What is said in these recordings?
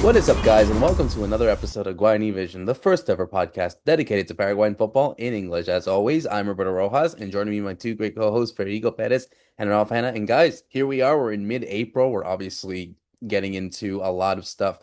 What is up, guys, and welcome to another episode of Guarani Vision, the first ever podcast dedicated to Paraguayan football in English. As always, I'm Roberto Rojas, and joining me, my two great co-hosts, Federico Perez and Ralph Hanna. And guys, here we are. We're in mid-April. We're obviously getting into a lot of stuff,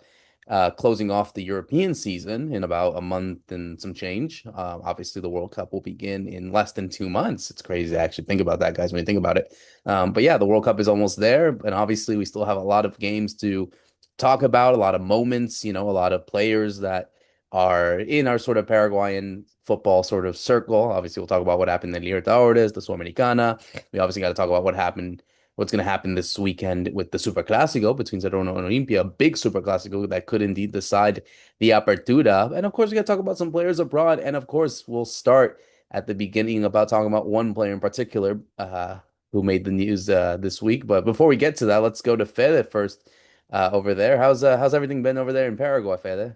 closing off the European season in about a month and some change. Obviously, the World Cup will begin in less than 2 months. It's crazy to actually think about that, guys, when you think about it. But yeah, the World Cup is almost there, and obviously, we still have a lot of games to talk about, a lot of moments, a lot of players that are in our sort of Paraguayan football sort of circle. Obviously, we'll talk about what happened in Libertadores, the Sudamericana. We obviously got to talk about what's going to happen this weekend with the Superclasico between Cerro and Olimpia, a big Superclasico that could indeed decide the Apertura. And of course, we got to talk about some players abroad. And of course, we'll start at the beginning about talking about one player in particular who made the news this week. But before we get to that, let's go to Fede first over there. How's everything been over there in Paraguay, Fede?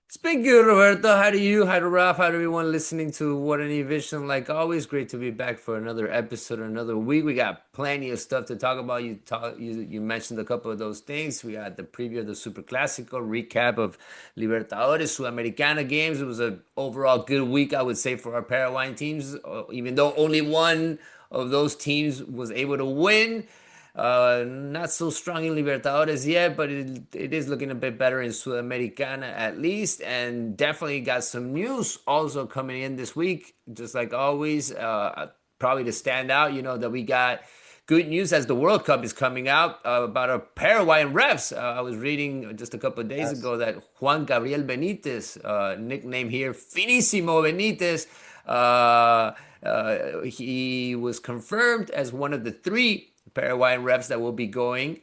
It's been good, Roberto. How do you? How do Ralph? How do everyone listening to Guarani Vision? Like always, great to be back for another episode, another week. We got plenty of stuff to talk about. You mentioned a couple of those things. We got the preview of the Super Classico, recap of Libertadores, Sudamericana games. It was an overall good week, I would say, for our Paraguayan teams. Even though only one of those teams was able to win. Not so strong in Libertadores yet, but it is looking a bit better in Sudamericana at least. And definitely got some news also coming in this week, just like always. Probably to stand out, that we got good news as the World Cup is coming out about our Paraguayan refs. I was reading just a couple of days Yes. ago that Juan Gabriel Benitez, nickname here Finissimo Benitez, he was confirmed as one of the three Paraguayan refs that will be going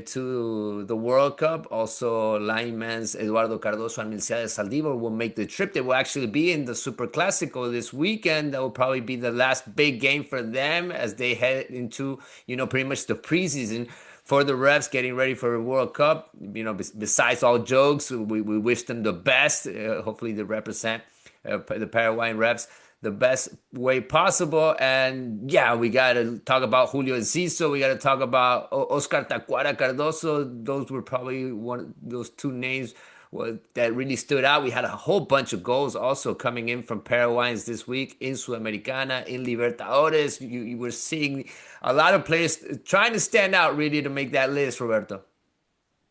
to the World Cup. Also, linemans Eduardo Cardozo and Milciades Saldivar will make the trip. They will actually be in the Super Classico this weekend. That will probably be the last big game for them as they head into, pretty much the preseason for the refs getting ready for the World Cup. Besides all jokes, we wish them the best. Hopefully, they represent the Paraguayan refs the best way possible. And yeah, we got to talk about Julio Enciso. We got to talk about Oscar Tacuara Cardozo. Those were probably those two names that really stood out. We had a whole bunch of goals also coming in from Paraguayans this week in Sudamericana, in Libertadores. You were seeing a lot of players trying to stand out really to make that list, Roberto.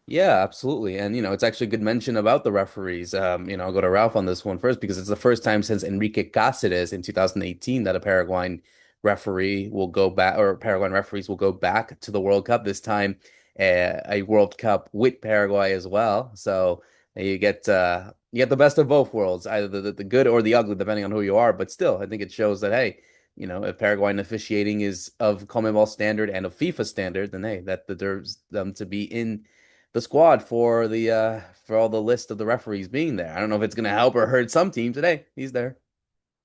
Yeah, absolutely. And it's actually a good mention about the referees. I'll go to Ralph on this one first because it's the first time since Enrique Cáceres in 2018 that a Paraguayan referee will go back, or Paraguayan referees will go back to the World Cup, this time a World Cup with Paraguay as well. So you get the best of both worlds, either the good or the ugly, depending on who you are. But still, I think it shows that, hey, if Paraguayan officiating is of CONMEBOL standard and of FIFA standard, then hey, that deserves them to be in the squad for all the list of the referees being there. I don't know if it's gonna help or hurt some teams today. He's there.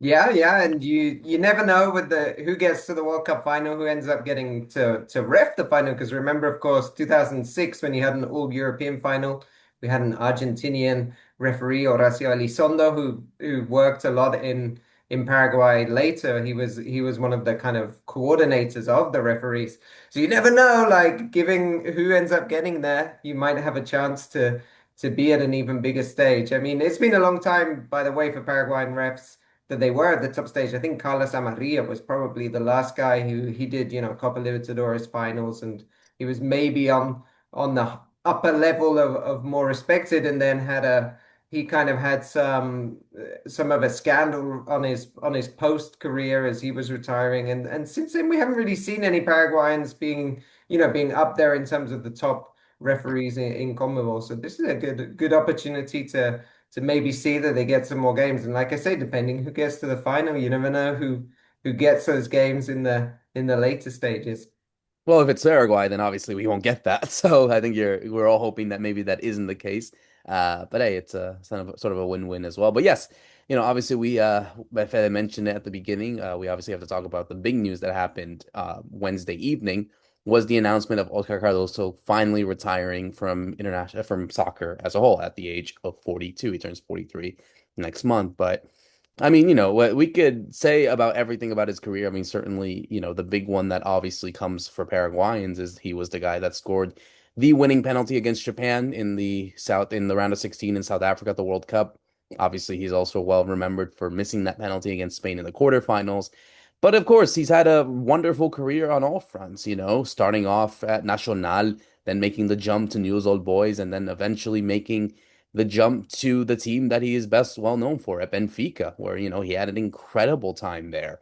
Yeah, yeah, and you never know with the who gets to the World Cup final, who ends up getting to ref the final. Because remember, of course, 2006 when you had an all-European final, we had an Argentinian referee, Horacio Elizondo, who worked a lot in Paraguay later. He was one of the kind of coordinators of the referees. So you never know, like giving who ends up getting there, you might have a chance to be at an even bigger stage. I mean, it's been a long time, by the way, for Paraguayan refs that they were at the top stage. I think Carlos Amarilla was probably the last guy who he did, Copa Libertadores finals, and he was maybe on the upper level of more respected, and then he kind of had some of a scandal on his post career as he was retiring, and since then we haven't really seen any Paraguayans being up there in terms of the top referees in CONMEBOL. So this is a good opportunity to maybe see that they get some more games. And like I say, depending who gets to the final, you never know who gets those games in the later stages. Well, if it's Paraguay, then obviously we won't get that. So I think we're all hoping that maybe that isn't the case. But hey, it's a sort of a win-win as well. But yes, obviously as I mentioned it at the beginning, we obviously have to talk about the big news that happened Wednesday evening was the announcement of Oscar Cardoso finally retiring from soccer as a whole at the age of 42. He turns 43 next month. But I mean, what we could say about everything about his career. I mean, certainly, the big one that obviously comes for Paraguayans is he was the guy that scored the winning penalty against Japan in the round of 16 in South Africa at the World Cup. Obviously, he's also well remembered for missing that penalty against Spain in the quarterfinals. But of course, he's had a wonderful career on all fronts, starting off at Nacional, then making the jump to Newell's Old Boys, and then eventually making the jump to the team that he is best well known for at Benfica, where, he had an incredible time there.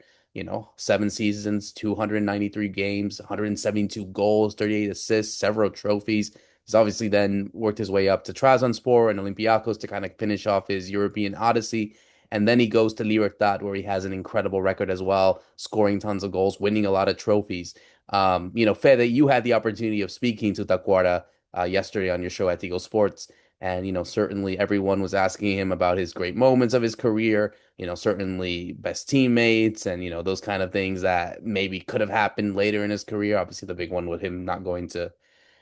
7 seasons, 293 games, 172 goals, 38 assists, several trophies. He's obviously then worked his way up to Trabzonspor and Olympiacos to kind of finish off his European odyssey. And then he goes to Libertad, where he has an incredible record as well, scoring tons of goals, winning a lot of trophies. Fede, you had the opportunity of speaking to Tacuara yesterday on your show at Tigo Sports. And, certainly everyone was asking him about his great moments of his career, certainly best teammates and, those kind of things that maybe could have happened later in his career. Obviously, the big one with him not going to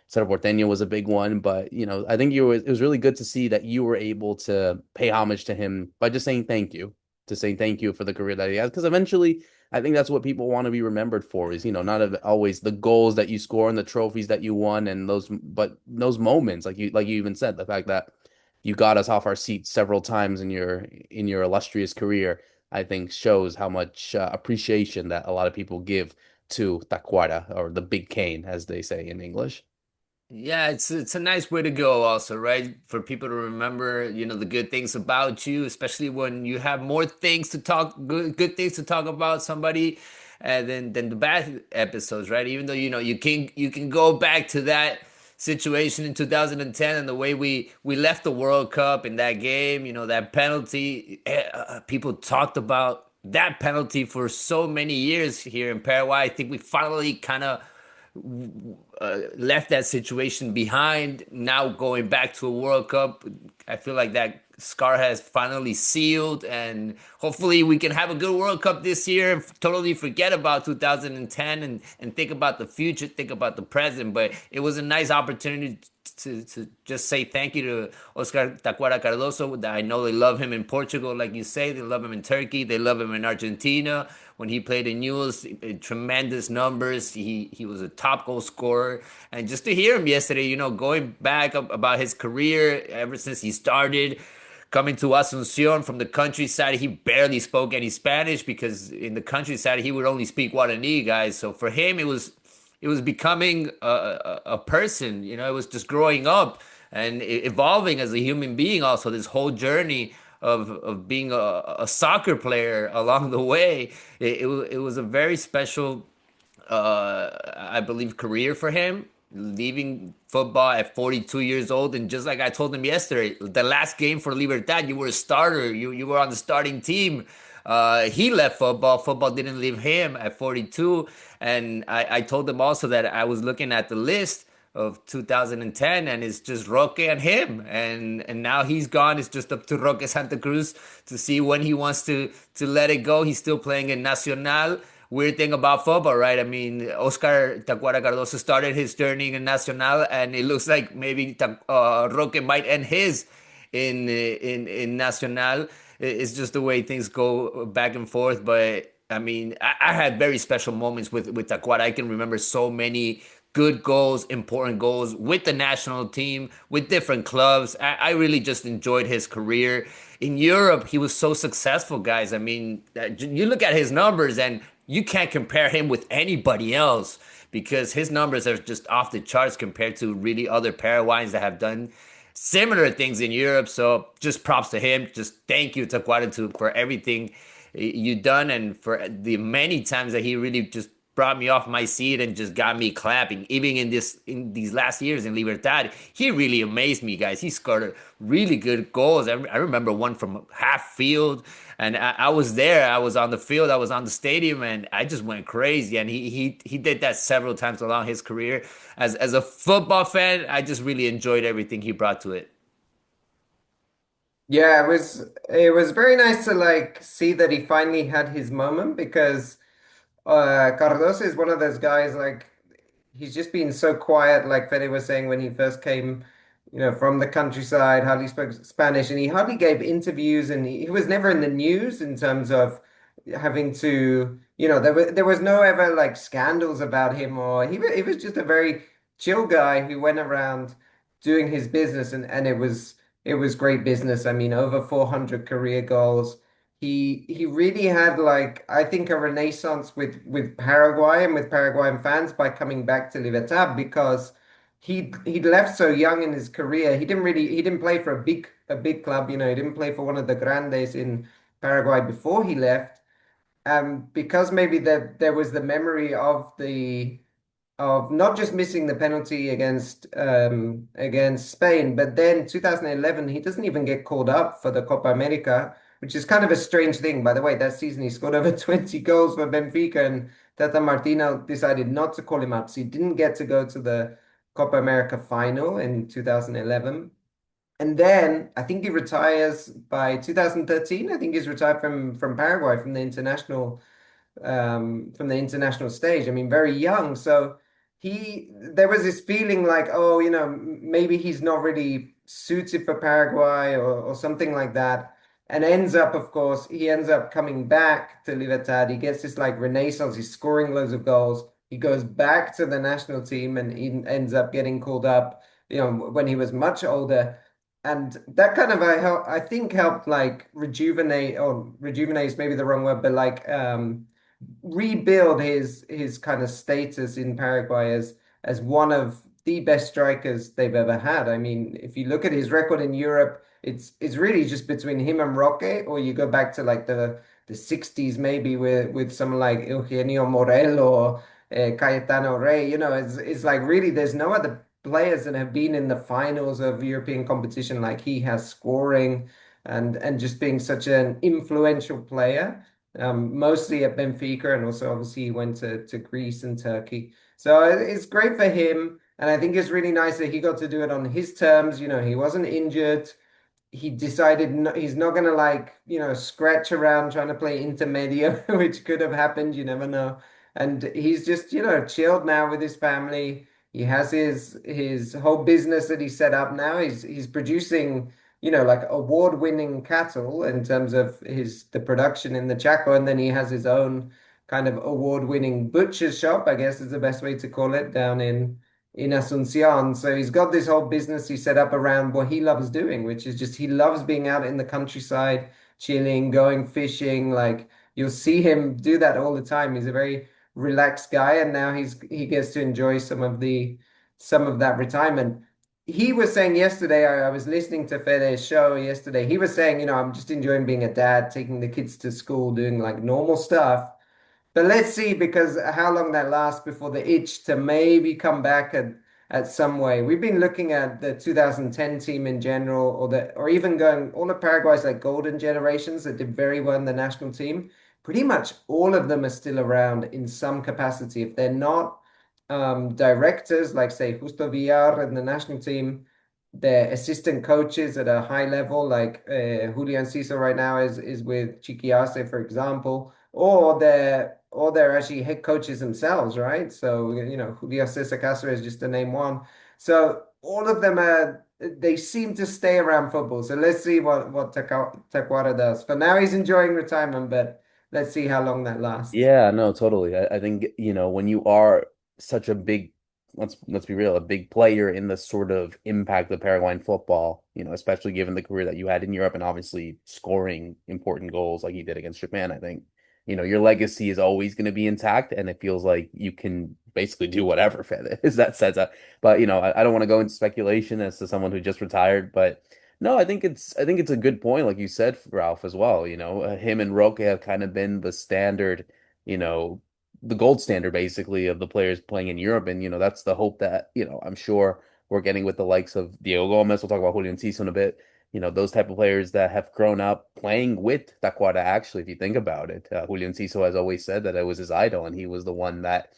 Cerro Porteño was a big one, but I think it was really good to see that you were able to pay homage to him by just saying thank you, to saying thank you for the career that he has. Because eventually, I think that's what people want to be remembered for is, not always the goals that you score and the trophies that you won and but those moments, like you even said, the fact that you got us off our seats several times in your illustrious career, I think shows how much appreciation that a lot of people give to Tacuara or the Big Cane, as they say in English. Yeah, it's a nice way to go also, right? For people to remember, the good things about you, especially when you have more things to talk, good things to talk about somebody than the bad episodes, right? Even though you can go back to that situation in 2010 and the way we left the World Cup in that game, that penalty, people talked about that penalty for so many years here in Paraguay. I think we finally kind of left that situation behind. Now going back to a World Cup, I feel like that scar has finally sealed, and hopefully we can have a good World Cup this year and totally forget about 2010 and think about the future, think about the present. But it was a nice opportunity to just say thank you to Oscar Tacuara Cardozo. I know they love him in Portugal, like you say. They love him in Turkey. They love him in Argentina. When he played in Newell's, tremendous numbers. He was a top goal scorer. And just to hear him yesterday, going back about his career ever since he started, coming to Asuncion from the countryside, he barely spoke any Spanish because in the countryside he would only speak Guarani, guys. So for him, it was becoming a person. It was just growing up and evolving as a human being. Also, this whole journey of being a soccer player along the way, it was a very special, I believe, career for him. Leaving football at 42 years old, and just like I told him yesterday, the last game for Libertad, you were a starter. You were on the starting team. He left football. Football didn't leave him at 42. And I told him also that I was looking at the list of 2010 and it's just Roque and him. And now he's gone. It's just up to Roque Santa Cruz to see when he wants to let it go. He's still playing in Nacional. Weird thing about football, right? I mean, Oscar Tacuara Cardoso started his journey in Nacional, and it looks like maybe Roque might end his in Nacional. It's just the way things go back and forth. But I mean, I had very special moments with Tacuara. I can remember so many good goals, important goals with the national team, with different clubs. I really just enjoyed his career. In Europe, he was so successful, guys. I mean, you look at his numbers and you can't compare him with anybody else because his numbers are just off the charts compared to really other Paraguayans that have done similar things in Europe. So just props to him. Just thank you, Tacuara, for everything you done and for the many times that he really just brought me off my seat and just got me clapping. Even in these last years in Libertad, he really amazed me, guys. He scored really good goals. I remember one from half field, and I was there. I was on the field. I was on the stadium, and I just went crazy. And he did that several times along his career. As a football fan, I just really enjoyed everything he brought to it. Yeah, it was very nice to like see that he finally had his moment because Cardoso is one of those guys like he's just been so quiet, like Fede was saying when he first came, from the countryside, hardly spoke Spanish, and he hardly gave interviews, and he was never in the news in terms of having to, there was no ever like scandals about him, or he was just a very chill guy who went around doing his business, and it was great business. I mean, over 400 career goals. He really had, like, I think, a renaissance with Paraguay and with Paraguayan fans by coming back to Libertad, because he'd left so young in his career. He didn't play for a big club, he didn't play for one of the grandes in Paraguay before he left. Because maybe there was the memory of not just missing the penalty against Spain, but then 2011 he doesn't even get called up for the Copa America, which is kind of a strange thing. By the way, that season he scored over 20 goals for Benfica, and Tata Martino decided not to call him up, so he didn't get to go to the Copa America final in 2011. And then I think he retires by 2013. I think he's retired from Paraguay, from the international stage. I mean, very young. So there was this feeling like, oh, maybe he's not really suited for Paraguay, or something like that. And he ends up coming back to Libertad. He gets this like renaissance. He's scoring loads of goals. He goes back to the national team, and he ends up getting called up, when he was much older. And that kind of, I think, helped like rejuvenate is maybe the wrong word, but like rebuild his kind of status in Paraguay as one of the best strikers they've ever had. I mean, if you look at his record in Europe, it's really just between him and Roque, or you go back to like the 60s maybe with someone like Eugenio Morel or Cayetano Rey. It's like really there's no other players that have been in the finals of European competition like he has, scoring and just being such an influential player, mostly at Benfica, and also obviously he went to Greece and Turkey. So it's great for him. And I think it's really nice that he got to do it on his terms. He wasn't injured. He decided he's not going to, like, scratch around trying to play intermedio, which could have happened. You never know. And he's just, chilled now with his family. He has his whole business that he set up now. He's producing, like award-winning cattle in terms of the production in the Chaco, and then he has his own kind of award-winning butcher shop, I guess is the best way to call it, down in Asuncion. So he's got this whole business he set up around what he loves doing, which is just he loves being out in the countryside, chilling, going fishing. Like, you'll see him do that all the time. He's a very relaxed guy, and now he gets to enjoy some of that retirement. He was saying yesterday, I was listening to Fede's show yesterday. He was saying, I'm just enjoying being a dad, taking the kids to school, doing like normal stuff. But let's see, because how long that lasts before the itch to maybe come back at some way. We've been looking at the 2010 team in general, or even going all of Paraguay's like golden generations that did very well in the national team. Pretty much all of them are still around in some capacity. If they're not directors, like say Justo Villar in the national team, they're assistant coaches at a high level, like Julio Enciso right now is with Chiquiase, for example, or they're actually head coaches themselves, right? So, Julio Cesar Cáceres is just to name one. So all of them they seem to stay around football. So let's see what Tacuara does. For now, he's enjoying retirement, but let's see how long that lasts. Yeah, no, totally. I think, when you are such a big, let's be real, a big player in the sort of impact of Paraguayan football, especially given the career that you had in Europe and obviously scoring important goals like you did against Japan, I think, your legacy is always going to be intact, and it feels like you can basically do whatever, Fede, is that says that. But, I don't want to go into speculation as to someone who just retired, but no, I think it's a good point, like you said, Ralph, as well. Him and Roque have kind of been the standard, you know, the gold standard basically of the players playing in Europe, and that's the hope that I'm sure we're getting with the likes of Diego Gomez. We'll talk about Julio Enciso in a bit. Those type of players that have grown up playing with Tacuara. Actually, if you think about it, Julio Enciso has always said that it was his idol, and he was the one that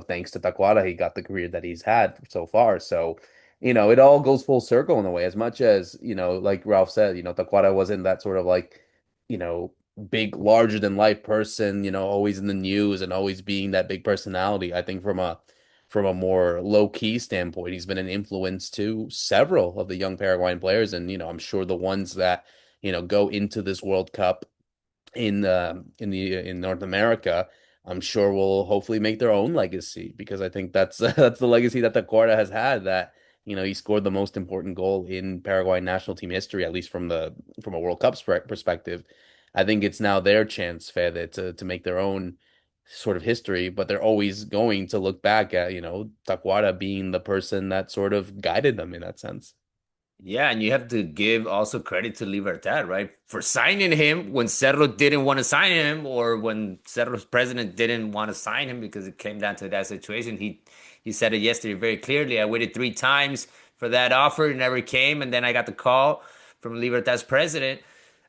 thanks to Tacuara, he got the career that he's had so far. So it all goes full circle in a way. As much as, like Ralph said, Tacuara wasn't that sort of like, you know, big, larger than life person, always in the news and always being that big personality. I think from a more low key standpoint, he's been an influence to several of the young Paraguayan players. And, I'm sure the ones that, go into this World Cup in North America, I'm sure will hopefully make their own legacy because I think that's that's the legacy that Tacuara has had that he scored the most important goal in Paraguay national team history, at least from a World Cup perspective. I think it's now their chance, Fede, to make their own sort of history, but they're always going to look back at, Tacuara being the person that sort of guided them in that sense. Yeah, and you have to give also credit to Libertad, right? For signing him when Cerro didn't want to sign him, or when Cerro's president didn't want to sign him because it came down to that situation. He said it yesterday very clearly. I waited 3 times for that offer, it never came, and then I got the call from Libertad's president.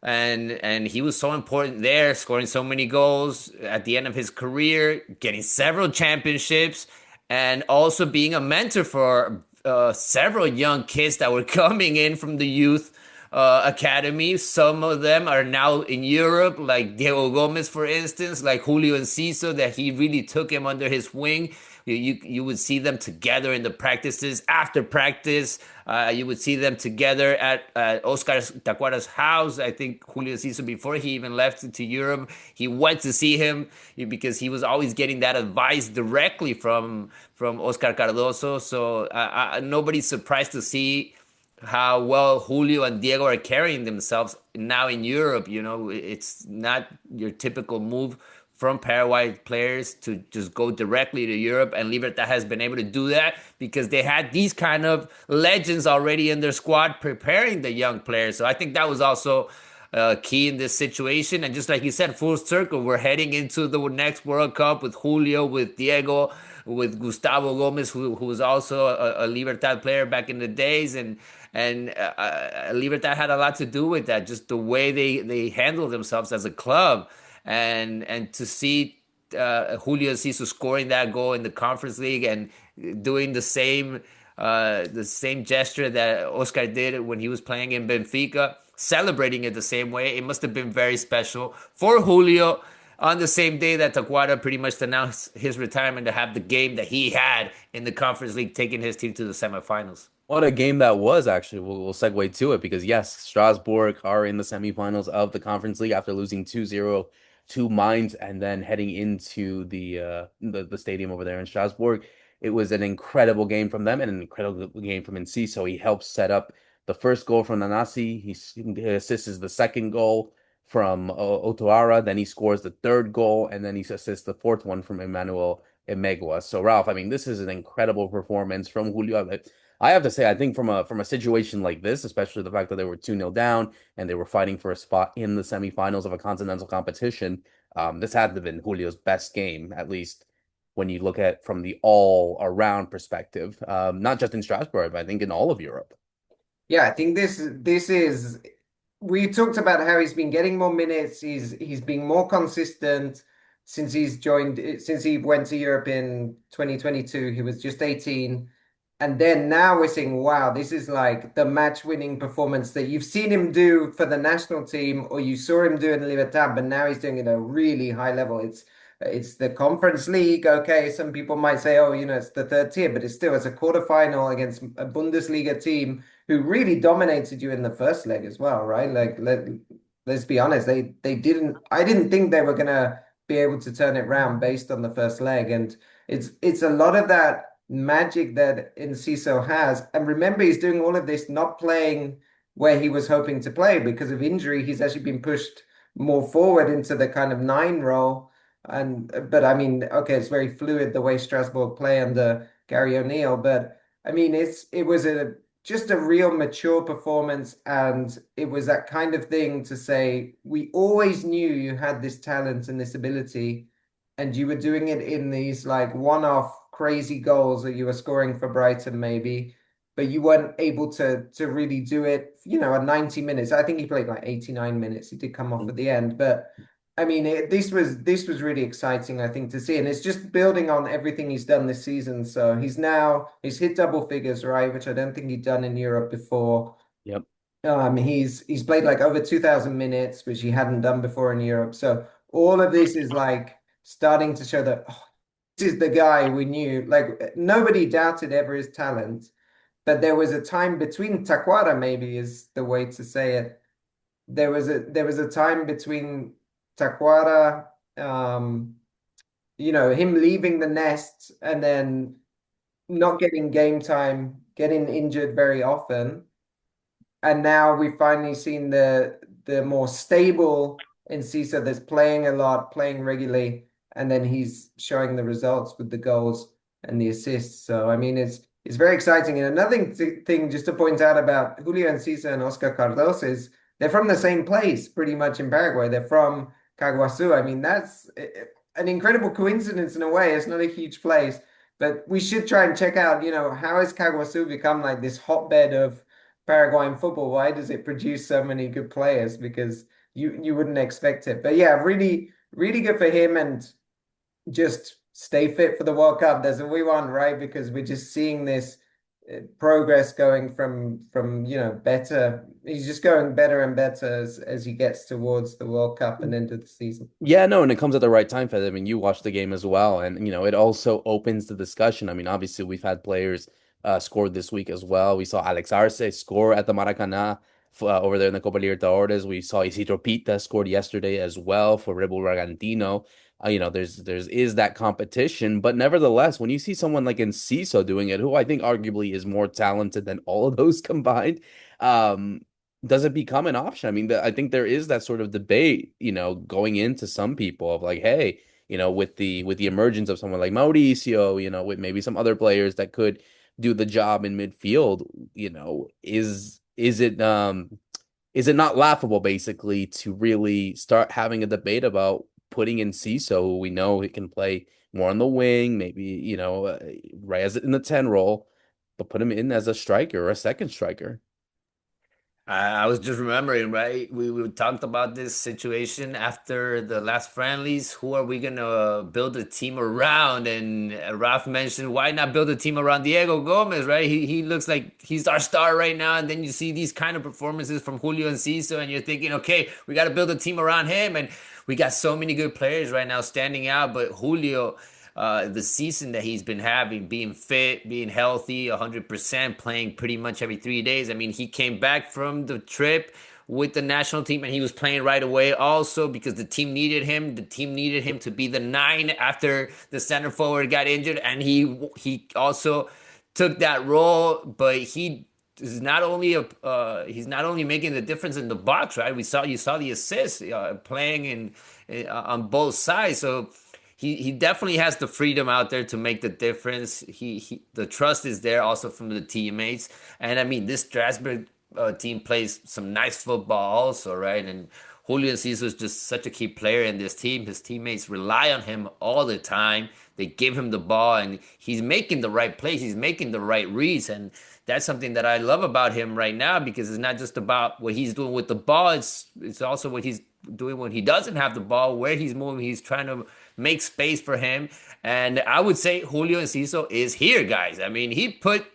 And he was so important there, scoring so many goals at the end of his career, getting several championships, and also being a mentor for several young kids that were coming in from the youth academy. Some of them are now in Europe, like Diego Gomez, for instance, like Julio Enciso, that he really took him under his wing. You would see them together in the practices. After practice, you would see them together at Oscar Tacuara's house. I think Julio Enciso, before he even left to Europe, he went to see him because he was always getting that advice directly from Oscar Cardozo. So nobody's surprised to see how well Julio and Diego are carrying themselves now in Europe. It's not your typical move from Paraguay players to just go directly to Europe, and Libertad has been able to do that because they had these kind of legends already in their squad preparing the young players. So I think that was also key in this situation. And just like you said, full circle, we're heading into the next World Cup with Julio, with Diego, with Gustavo Gomez, who was also a Libertad player back in the days, and Libertad had a lot to do with that, just the way they handle themselves as a club, and to see Julio Enciso scoring that goal in the Conference League and doing the same gesture that Oscar did when he was playing in Benfica, celebrating it the same way. It must have been very special for Julio on the same day that Tacuara pretty much announced his retirement to have the game that he had in the Conference League, taking his team to the semifinals. What a game that was, actually. We'll segue to it because, yes, Strasbourg are in the semifinals of the Conference League after losing 2-0 to Mainz and then heading into the stadium over there in Strasbourg. It was an incredible game from them and an incredible game from Enciso. He helps set up the first goal from Nanasi. He assists the second goal from Otoara. Then he scores the third goal, and then he assists the fourth one from Emmanuel Emegua. So, Ralph, I mean, this is an incredible performance from Julio. I have to say, I think from a situation like this, especially the fact that they were 2-0 down and they were fighting for a spot in the semifinals of a continental competition, this had to have been Julio's best game, at least when you look at from the all-around perspective, not just in Strasbourg, but I think in all of Europe. Yeah, I think this is we talked about how he's been getting more minutes. He's been more consistent since since he went to Europe in 2022. He was just 18. And then now we're seeing, wow, this is like the match-winning performance that you've seen him do for the national team, or you saw him do in Libertad, but now he's doing it at a really high level. It's the Conference League. Okay, some people might say, oh, it's the third tier, but it's a quarterfinal against a Bundesliga team who really dominated you in the first leg as well, right? Like let's be honest, they didn't. I didn't think they were gonna be able to turn it around based on the first leg, and it's a lot of that magic that Enciso has. And remember, he's doing all of this not playing where he was hoping to play because of injury. He's actually been pushed more forward into the kind of 9 role. But I mean, okay, it's very fluid the way Strasbourg play under Gary O'Neill. But I mean, it was just a real mature performance, and it was that kind of thing to say we always knew you had this talent and this ability, and you were doing it in these like one-off crazy goals that you were scoring for Brighton maybe, but you weren't able to really do it, at 90 minutes. I think he played like 89 minutes. He did come off at the end, but I mean, this was really exciting, I think, to see, and it's just building on everything he's done this season. So he's hit double figures, right, which I don't think he'd done in Europe before. Yep. He's played like over 2,000 minutes, which he hadn't done before in Europe. So all of this is like starting to show that this is the guy we knew. Like nobody doubted ever his talent, but there was a time between Tacuara, maybe is the way to say it. There was a time between Tacuara, him leaving the nest and then not getting game time, getting injured very often. And now we've finally seen the more stable Enciso that's playing a lot, playing regularly, and then he's showing the results with the goals and the assists. So I mean, it's very exciting. And another thing just to point out about Julio Enciso and Oscar Cardozo is they're from the same place, pretty much in Paraguay. They're from Caguasu. I mean, that's an incredible coincidence in a way. It's not a huge place, but we should try and check out, how has Caguasu become like this hotbed of Paraguayan football? Why does it produce so many good players? Because you wouldn't expect it. But yeah, really, really good for him and just stay fit for the World Cup. That's what we want, right? Because we're just seeing this progress going from better. He's just going better and better as he gets towards the World Cup and end of the season. Yeah, no, and it comes at the right time, Fede. I mean, you watched the game as well, and it also opens the discussion. I mean, obviously, we've had players score this week as well. We saw Alex Arce score at the Maracanã over there in the Copa Libertadores. We saw Isidro Pita scored yesterday as well for Red Bull Bragantino. There's is that competition, but nevertheless, when you see someone like Enciso doing it, who I think arguably is more talented than all of those combined, um, does it become an option? I mean, I think there is that sort of debate, going into some people of like, hey, with the emergence of someone like Mauricio, with maybe some other players that could do the job in midfield, is it not laughable basically to really start having a debate about putting in Ciso, who we know he can play more on the wing, maybe, right as in the 10 role, but put him in as a striker or a second striker. I was just remembering, right? We talked about this situation after the last friendlies. Who are we gonna build a team around? And Ralph mentioned, why not build a team around Diego Gomez, right? He looks like he's our star right now. And then you see these kind of performances from Julio Enciso, and you're thinking, okay, we got to build a team around him. And we got so many good players right now standing out, but Julio, the season that he's been having, being fit, being healthy, 100%, playing pretty much every 3 days. I mean, he came back from the trip with the national team and he was playing right away also because the team needed him. The team needed him to be the 9 after the center forward got injured, and he also took that role, but he's not only making the difference in the box, right? You saw the assists playing on both sides. So he definitely has the freedom out there to make the difference. The trust is there also from the teammates. And I mean, this Strasbourg team plays some nice football also, right? And Julio Enciso is just such a key player in this team. His teammates rely on him all the time. They give him the ball, and he's making the right plays. He's making the right reads, and that's something that I love about him right now, because it's not just about what he's doing with the ball. It's also what he's doing when he doesn't have the ball, where he's moving. He's trying to make space for him, and I would say Julio Enciso is here, guys. I mean, he put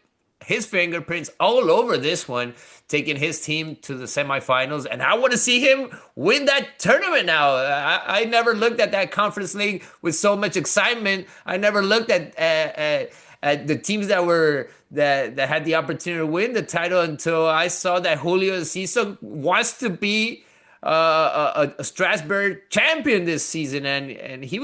his fingerprints all over this one, taking his team to the semifinals. And I want to see him win that tournament now. I never looked at that conference league with so much excitement. I never looked at the teams that had the opportunity to win the title until I saw that Julio Enciso wants to be a Strasbourg champion this season, and he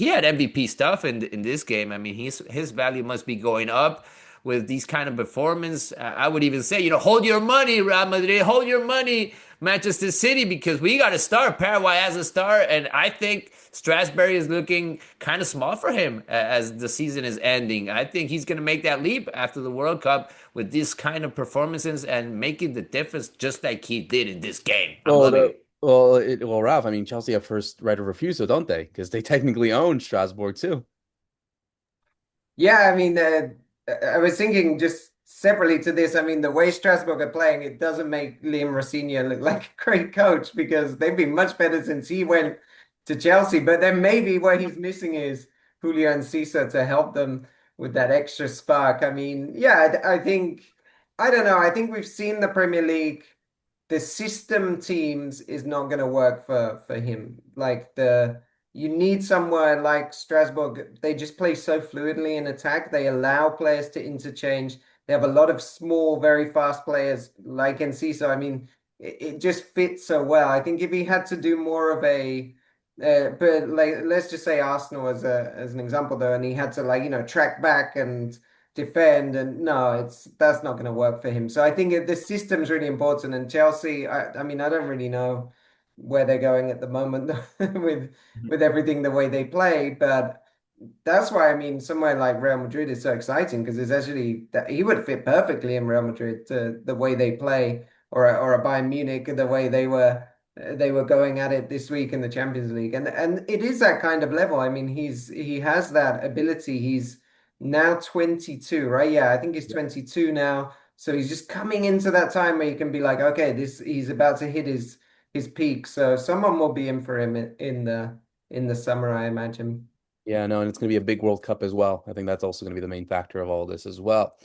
had MVP stuff in this game. I mean, his value must be going up with these kind of performance. I would even say, hold your money, Real Madrid, hold your money, Manchester City, because we got a star. Paraguay has a star, and I think Strasbourg is looking kind of small for him as the season is ending. I think he's going to make that leap after the World Cup with this kind of performances and making the difference just like he did in this game. I'm Well, loving the it. Ralph, I mean, Chelsea have first right of refusal, don't they? Because they technically own Strasbourg too. Yeah, I mean, I was thinking just separately to this. I mean, the way Strasbourg are playing, it doesn't make Liam Rosinha look like a great coach because they've been much better since he went to Chelsea. But then maybe what he's missing is Julio and Cisa to help them with that extra spark. I mean, yeah, I think, I don't know. I think we've seen the Premier League, the system teams is not going to work for him. Like you need somewhere like Strasbourg. They just play so fluidly in attack. They allow players to interchange. They have a lot of small, very fast players like Enciso. I mean, it just fits so well. I think if he had to do more of a But like, let's just say Arsenal as an example though, and he had to like track back and defend, and no, that's not going to work for him. So I think the system's really important. And Chelsea, I mean, I don't really know where they're going at the moment with everything the way they play, but that's why I mean somewhere like Real Madrid is so exciting because it's actually that he would fit perfectly in Real Madrid to the way they play, or a Bayern Munich the way they were going at it this week in the Champions League, and it is that kind of level. I mean, he has that ability. He's now 22, right? Yeah, I think he's 22 now. So he's just coming into that time where you can be like, okay, this he's about to hit his peak. So someone will be in for him in the summer, I imagine. Yeah, no, and it's going to be a big World Cup as well. I think that's also going to be the main factor of all this as well.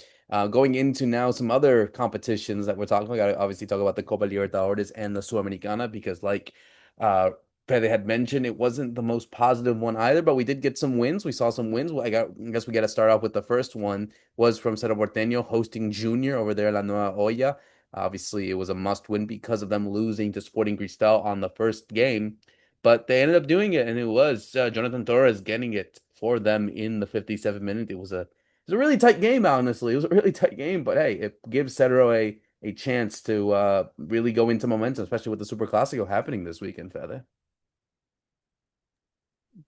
Going into now some other competitions that we're talking about, gotta obviously talk about the Copa Libertadores and the Sudamericana because, like uh, Fede had mentioned, it wasn't the most positive one either, but we did get some wins. We saw some wins. I guess we got to start off with the first one was from Cerro Porteño hosting Junior over there, La Nueva Olla. Obviously, it was a must win because of them losing to Sporting Cristal on the first game. But they ended up doing it, and it was Jonathan Torres getting it for them in the 57th minute. It was a really tight game, honestly. It was a really tight game, but hey, it gives Cedro a chance to really go into momentum, especially with the Superclasico happening this weekend, Fede.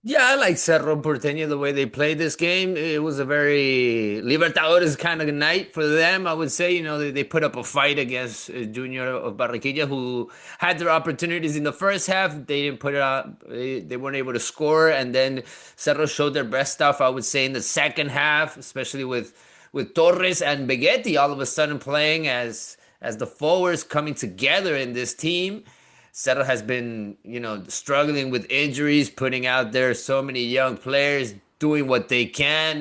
Yeah, I like Cerro Porteño the way they played this game. It was a very Libertadores kind of night for them, I would say. They put up a fight against Junior of Barranquilla, who had their opportunities in the first half. They didn't put it up. They weren't able to score, and then Cerro showed their best stuff, I would say, in the second half, especially with Torres and Begetti all of a sudden playing as the forwards coming together in this team. Settle has been, struggling with injuries, putting out there so many young players doing what they can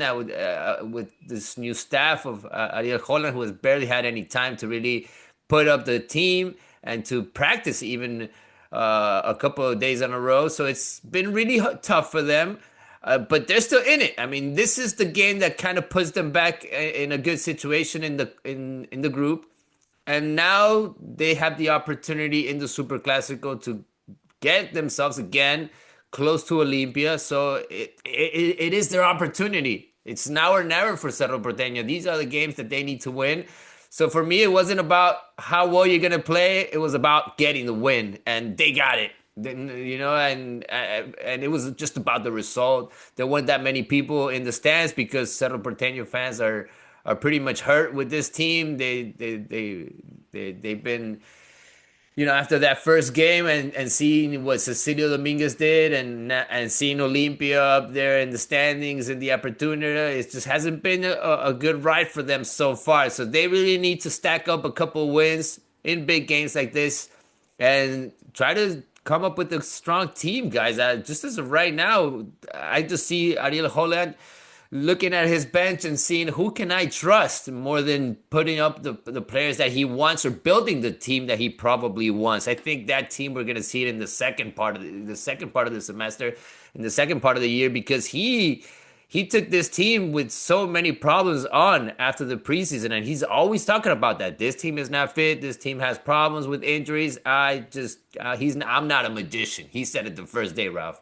with this new staff of Ariel Holland, who has barely had any time to really put up the team and to practice even a couple of days in a row. So it's been really tough for them. But they're still in it. I mean, this is the game that kind of puts them back in a good situation in the group, and now they have the opportunity in the Superclasico to get themselves again close to Olimpia. So it is their opportunity. It's now or never for Cerro Porteño. These are the games that they need to win. So for me, it wasn't about how well you're gonna play. It was about getting the win, and they got it. And it was just about the result. There weren't that many people in the stands because Cerro Porteño fans are pretty much hurt with this team. They've been, after that first game and seeing what Cecilio Dominguez did, and seeing Olimpia up there in the standings in the Apertura, it just hasn't been a good ride for them so far. So they really need to stack up a couple wins in big games like this and try to come up with a strong team, guys. Just as of right now, I just see Ariel Holland looking at his bench and seeing who can I trust more than putting up the players that he wants or building the team that he probably wants. I think that team we're gonna see it in the second part of the second part of the semester, in the second part of the year, because he took this team with so many problems on after the preseason, and he's always talking about that. This team is not fit. This team has problems with injuries. I'm not a magician. He said it the first day, Ralph.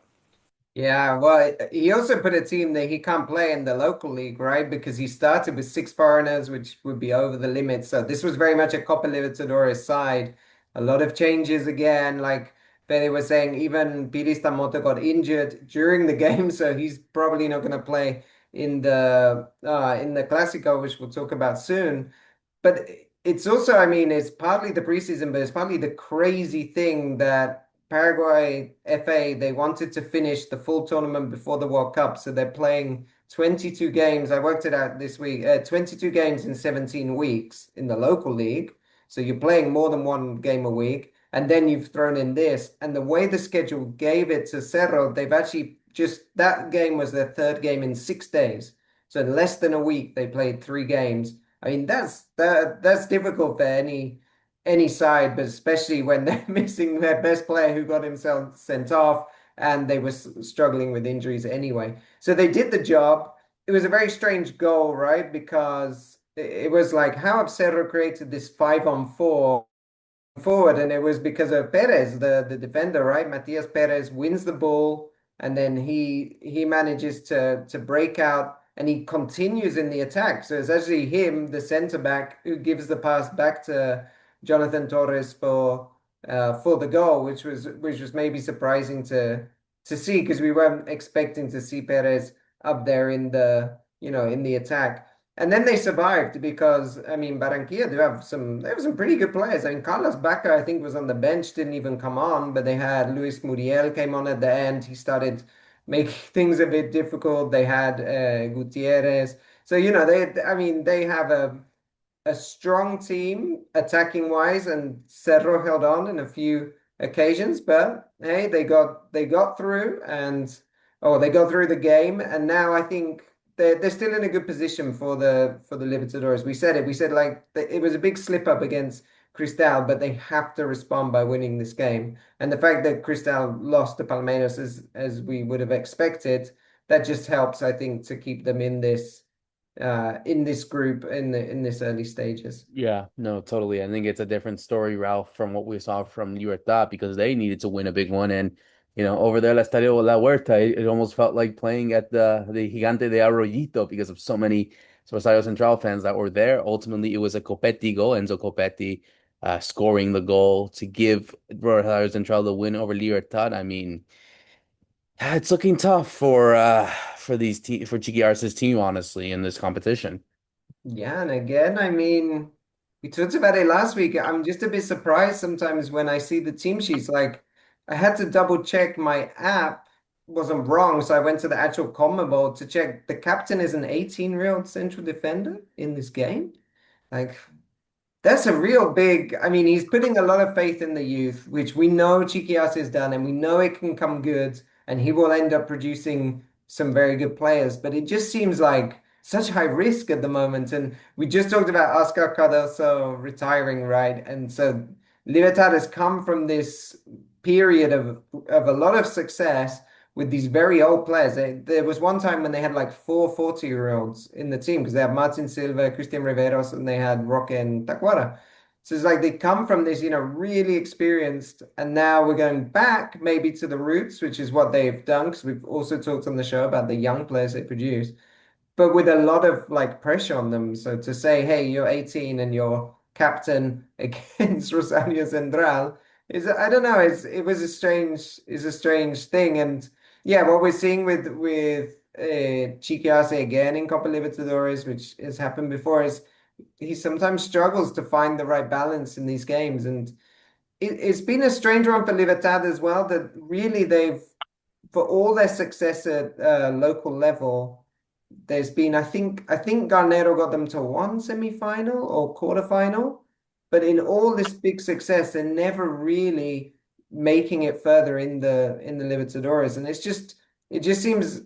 Yeah, well, he also put a team that he can't play in the local league, right? Because he started with six foreigners, which would be over the limit. So this was very much a Copa Libertadores side. A lot of changes again. Like they were saying, even Piris Tamoto got injured during the game, so he's probably not going to play in the Clásico, which we'll talk about soon. But it's also, I mean, it's partly the preseason, but it's partly the crazy thing that Paraguay FA, they wanted to finish the full tournament before the World Cup. So they're playing 22 games. I worked it out this week, 22 games in 17 weeks in the local league. So you're playing more than one game a week. And then you've thrown in this. And the way the schedule gave it to Cerro, they've actually that game was their third game in 6 days. So in less than a week, they played three games. I mean, that's difficult for any side, but especially when they're missing their best player who got himself sent off and they were struggling with injuries anyway. So they did the job. It was a very strange goal, right? Because it was like, how have Cerro created this 5-on-4 forward, and it was because of Perez, the defender, right? Matias Perez wins the ball, and then he manages to break out, and he continues in the attack. So it's actually him, the centre back, who gives the pass back to Jonathan Torres for the goal, which was maybe surprising to see because we weren't expecting to see Perez up there in the attack. And then they survived because I mean Barranquilla they have some pretty good players. I mean Carlos Bacca I think was on the bench, didn't even come on, but they had Luis Muriel came on at the end. He started making things a bit difficult. They had Gutierrez. So they have a strong team attacking wise, and Cerro held on in a few occasions, but hey, they got through they got through the game, and now I think they're still in a good position for the Libertadores. We said it. We said it was a big slip up against Cristal, but they have to respond by winning this game. And the fact that Cristal lost to Palmeiras as we would have expected, that just helps, I think, to keep them in this group in this early stages. Yeah, no, totally. I think it's a different story, Ralph, from what we saw from Libertad because they needed to win a big one. And, over there, El Estadio La Huerta, it almost felt like playing at the Gigante de Arroyito because of so many Rosario Central fans that were there. Ultimately, it was a Copetti goal, Enzo Copetti scoring the goal to give Rosario Central the win over Libertad. I mean, it's looking tough for for Chiqui Arce's team, honestly, in this competition. Yeah, and again, I mean, we talked about it last week. I'm just a bit surprised sometimes when I see the team sheets. Like, I had to double check my app wasn't wrong, so I went to the actual CONMEBOL to check. The captain is an 18-year-old central defender in this game. Like, that's a real big. I mean, he's putting a lot of faith in the youth, which we know Chiquias has done, and we know it can come good, and he will end up producing some very good players. But it just seems like such high risk at the moment. And we just talked about Oscar Cardozo retiring, right? And so Libertad has come from this period of a lot of success with these very old players. There was one time when they had like four 40-year-olds in the team because they had Martin Silva, Christian Riveros, and they had Roque and Tacuara. So it's like they come from this, really experienced, and now we're going back maybe to the roots, which is what they've done because we've also talked on the show about the young players they produce but with a lot of like pressure on them. So to say, hey, you're 18 and you're captain against Rosario Central I don't know, it's a strange thing. And yeah, what we're seeing with Chiquiase again in Copa Libertadores, which has happened before, is he sometimes struggles to find the right balance in these games. And it's been a strange one for Libertad as well, that really for all their success at local level, there's been I think Garnero got them to one semi-final or quarterfinal, but in all this big success, they're never really making it further in the Libertadores, and it seems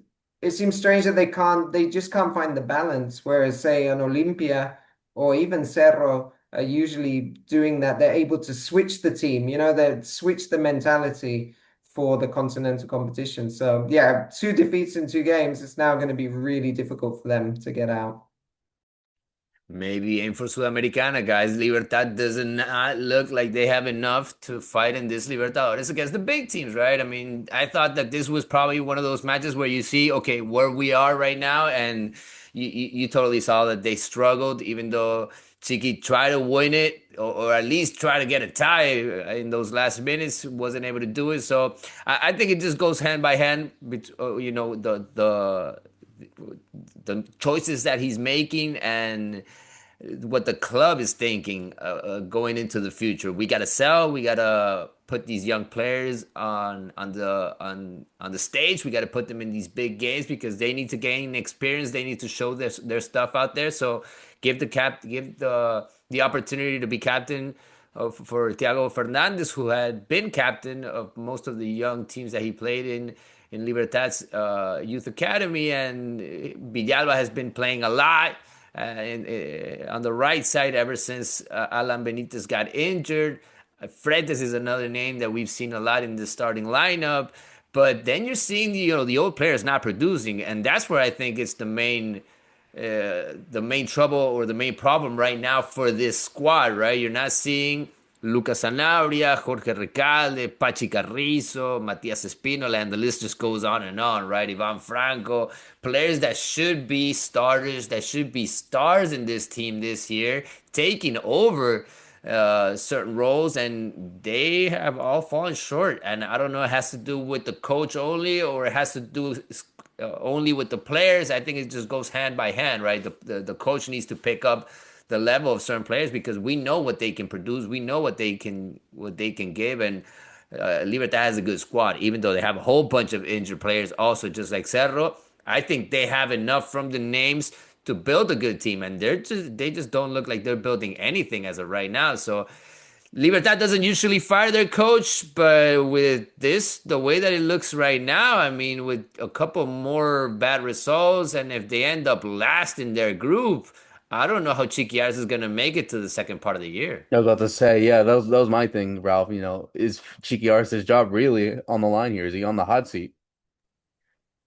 strange that they just can't find the balance. Whereas say an Olimpia or even Cerro are usually doing that. They're able to switch the team, they switch the mentality for the continental competition. So yeah, two defeats in two games. It's now going to be really difficult for them to get out. Maybe aim for Sudamericana, guys. Libertad does not look like they have enough to fight in this Libertadores against the big teams, right? I mean, I thought that this was probably one of those matches where you see, okay, where we are right now, and you totally saw that they struggled, even though Chiqui tried to win it or at least try to get a tie in those last minutes, wasn't able to do it. So I think it just goes hand by hand, the choices that he's making and what the club is thinking going into the future. We gotta sell. We gotta put these young players on the stage. We gotta put them in these big games because they need to gain experience. They need to show their stuff out there. So give the opportunity to be captain for Thiago Fernandez, who had been captain of most of the young teams that he played in Libertad's youth academy, and Villalba has been playing a lot on the right side ever since Alan Benitez got injured. Fretes is another name that we've seen a lot in the starting lineup, but then you're seeing the old players not producing, and that's where I think it's the main trouble or the main problem right now for this squad. Right, you're not seeing Lucas Sanabria, Jorge Recalde, Pachi Carrizo, Matias Espinola, and the list just goes on, right? Ivan Franco, players that should be starters, that should be stars in this team this year, taking over certain roles, and they have all fallen short. And I don't know, it has to do with the coach only, or it has to do only with the players. I think it just goes hand by hand, right? The coach needs to pick up the level of certain players because we know what they can produce, we know what they can give, and Libertad has a good squad, even though they have a whole bunch of injured players. Also, just like Cerro, I think they have enough from the names to build a good team, and they just don't look like they're building anything as of right now. So Libertad doesn't usually fire their coach, but with this, the way that it looks right now, I mean, with a couple more bad results, and if they end up last in their group, I don't know how Chiquiares is going to make it to the second part of the year. I was about to say, yeah, that was my thing, Ralph. Is Cheeky Arce's job really on the line here? Is he on the hot seat?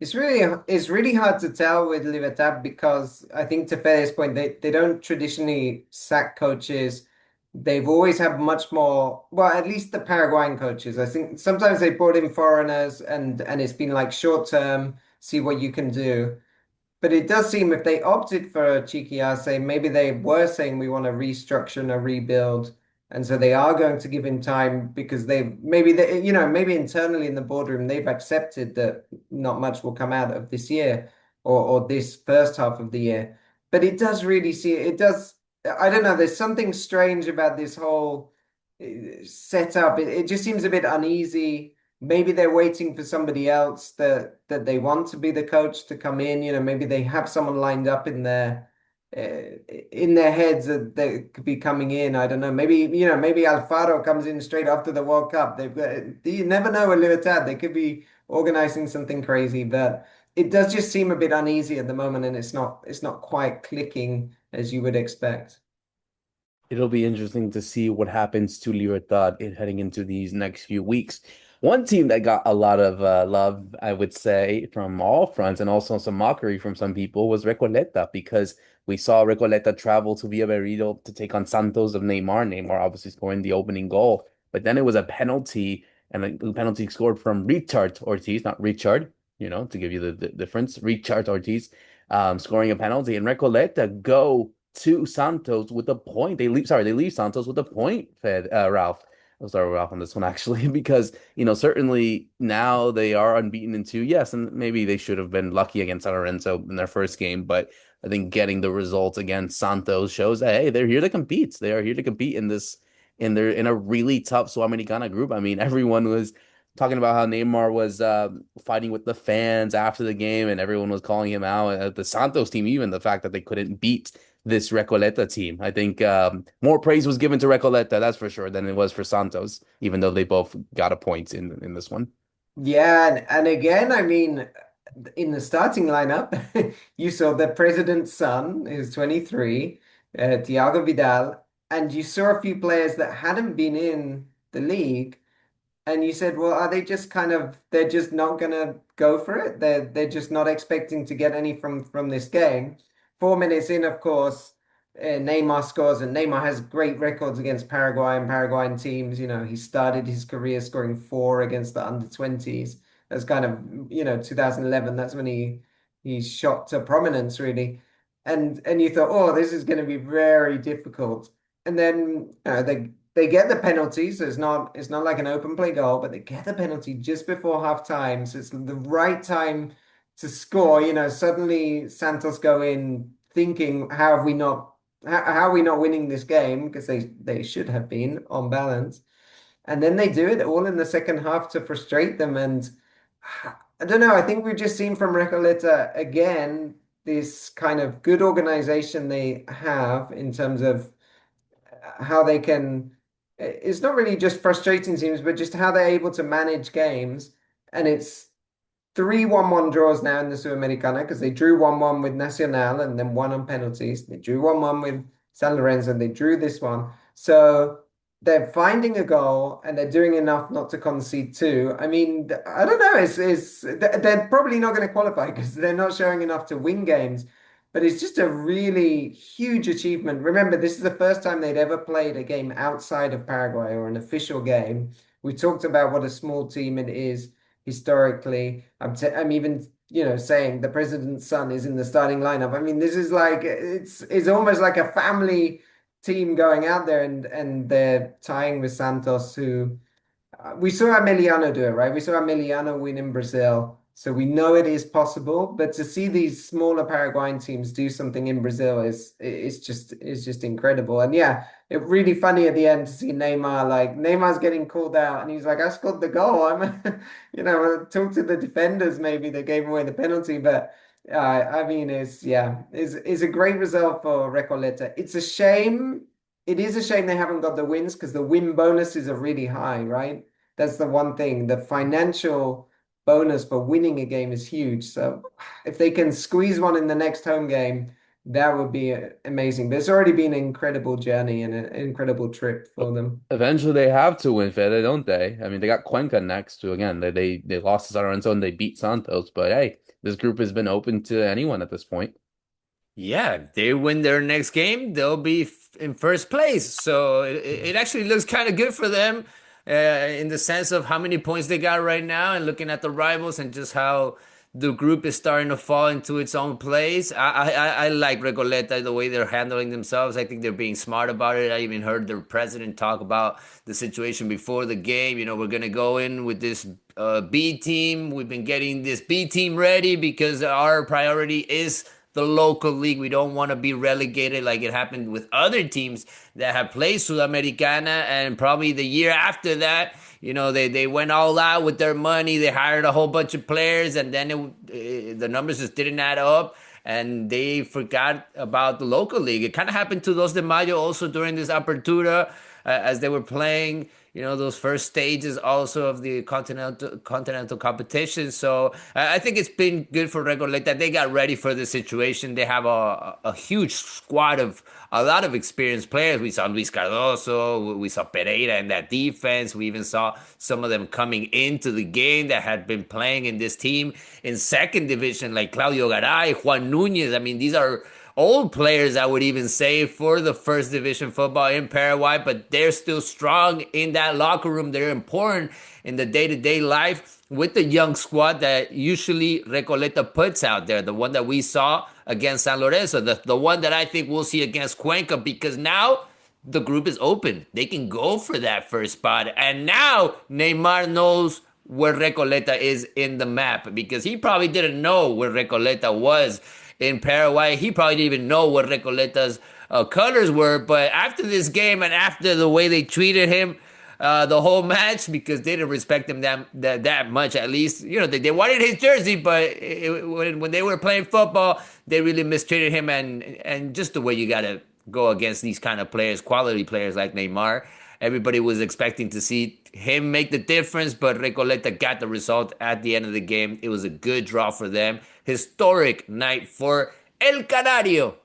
It's really hard to tell with Libertad because I think to Fede's point, they don't traditionally sack coaches. They've always had much more, well, at least the Paraguayan coaches. I think sometimes they brought in foreigners and it's been like short term, see what you can do. But it does seem if they opted for a cheeky Arce, maybe they were saying we want to restructure and a rebuild. And so they are going to give him time because maybe internally in the boardroom, they've accepted that not much will come out of this year or this first half of the year. But it does really I don't know, there's something strange about this whole setup. It just seems a bit uneasy. Maybe they're waiting for somebody else that they want to be the coach to come in. Maybe they have someone lined up in their heads that could be coming in. I don't know. Maybe Alfaro comes in straight after the World Cup. You never know with Libertad. They could be organizing something crazy, but it does just seem a bit uneasy at the moment, and it's not quite clicking as you would expect. It'll be interesting to see what happens to Libertad heading into these next few weeks. One team that got a lot of love, I would say, from all fronts, and also some mockery from some people, was Recoleta, because we saw Recoleta travel to Villa Berrido to take on Santos of Neymar. Neymar obviously scoring the opening goal, but then it was a penalty, and a penalty scored from Richard Ortiz, not Richard, to give you the difference. Richard Ortiz scoring a penalty, and Recoleta go to Santos with a point. They leave Santos with a point, Ralph. I'll start with Ralph on this one actually, because certainly now they are unbeaten in two. Yes, and maybe they should have been lucky against San Lorenzo in their first game, but I think getting the result against Santos shows that hey, they're here to compete. They are here to compete in a really tough Sudamericana group. I mean, everyone was talking about how Neymar was fighting with the fans after the game, and everyone was calling him out. The Santos team, even the fact that they couldn't beat this Recoleta team. I think more praise was given to Recoleta, that's for sure, than it was for Santos, even though they both got a point in this one. Yeah, and again, I mean, in the starting lineup, you saw the president's son, who's 23, Thiago Vidal, and you saw a few players that hadn't been in the league. And you said, well, are they just they're just not gonna go for it? They're just not expecting to get any from this game. 4 minutes in, of course, Neymar scores, and Neymar has great records against Paraguay and Paraguayan teams. He started his career scoring four against the under 20s. That's 2011. That's when he shot to prominence really. And you thought, oh, this is going to be very difficult. And then they get the penalty, so it's not like an open play goal, but they get the penalty just before half time. So it's the right time to score. Suddenly Santos go in thinking, how are we not winning this game? Because they should have been on balance. And then they do it all in the second half to frustrate them. And I don't know, I think we've just seen from Recoleta again this kind of good organization they have in terms of how they can, it's not really just frustrating teams, but just how they're able to manage games. And it's 3-1-1 draws now in the Sudamericana because they drew 1-1 with Nacional and then won on penalties. They drew 1-1 with San Lorenzo and they drew this one. So they're finding a goal and they're doing enough not to concede two. I mean, I don't know. They're probably not going to qualify because they're not showing enough to win games. but it's just a really huge achievement. Remember, this is the first time they'd ever played a game outside of Paraguay or an official game. We talked about what a small team it is historically. I'm even, saying the president's son is in the starting lineup. I mean, this is like it's almost like a family team going out there, and they're tying with Santos, who we saw Emiliano do it, right? We saw Emiliano win in Brazil. So we know it is possible, but to see these smaller Paraguayan teams do something in Brazil is just incredible. And yeah, it really funny at the end to see Neymar, like Neymar's getting called out and he's like, I scored the goal. Talk to the defenders maybe that gave away the penalty, but I mean it's a great result for Recoleta. It's a shame. It is a shame they haven't got the wins because the win bonuses are really high, right? That's the one thing. The financial bonus for winning a game is huge. So if they can squeeze one in the next home game, that would be amazing. But it's already been an incredible journey and an incredible trip for them. Eventually, they have to win, Fede, don't they? I mean, they got Cuenca next to again. They lost to San Lorenzo and they beat Santos. But hey, this group has been open to anyone at this point. Yeah, if they win their next game, they'll be in first place. So it actually looks kind of good for them in the sense of how many points they got right now and looking at the rivals and just how the group is starting to fall into its own place. I like Recoleta, the way they're handling themselves. I think they're being smart about it. I even heard the president talk about the situation before the game. We're going to go in with this B team. We've been getting this B team ready because our priority is the local league. We don't want to be relegated like it happened with other teams that have played Sudamericana, and probably the year after that, they went all out with their money. They hired a whole bunch of players, and then the numbers just didn't add up, and they forgot about the local league. It kind of happened to Dos de Mayo also during this Apertura as they were playing those first stages also of the continental competition. So I think it's been good for Recoleta. They got ready for the situation. They have a huge squad of a lot of experienced players. We saw Luis Cardozo, we saw Pereira in that defense. We even saw some of them coming into the game that had been playing in this team in second division, like Claudio Garay, Juan Nunez. I mean, these are old players, I would even say, for the first division football in Paraguay, but they're still strong in that locker room. They're important in the day-to-day life with the young squad that usually Recoleta puts out there. The one that we saw against San Lorenzo, the one that I think we'll see against Cuenca, because now the group is open. They can go for that first spot. And now Neymar knows where Recoleta is in the map, because he probably didn't know where Recoleta was in Paraguay. He probably didn't even know what Recoleta's colors were. But after this game and after the way they treated him the whole match, because they didn't respect him that much, at least, they wanted his jersey, but when they were playing football, they really mistreated him, and just the way you got to go against these kind of players, quality players like Neymar. Everybody was expecting to see him make the difference, but Recoleta got the result at the end of the game. It was a good draw for them. Historic night for El Canario.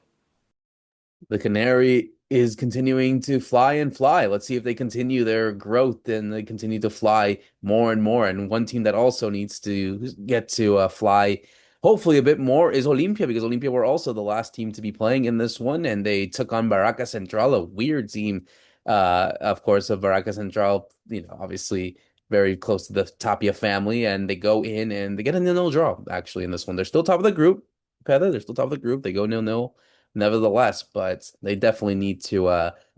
The Canary is continuing to fly and fly. Let's see if they continue their growth and they continue to fly more and more. And one team that also needs to get to fly hopefully a bit more is Olimpia, because Olimpia were also the last team to be playing in this one, and they took on Barraca Central, a weird team. Of course, of Barraca Central, obviously very close to the Tapia family, and they go in and they get a 0-0 draw, actually, in this one. They're still top of the group, Peda. They're still top of the group. They go 0-0 nevertheless, but they definitely need to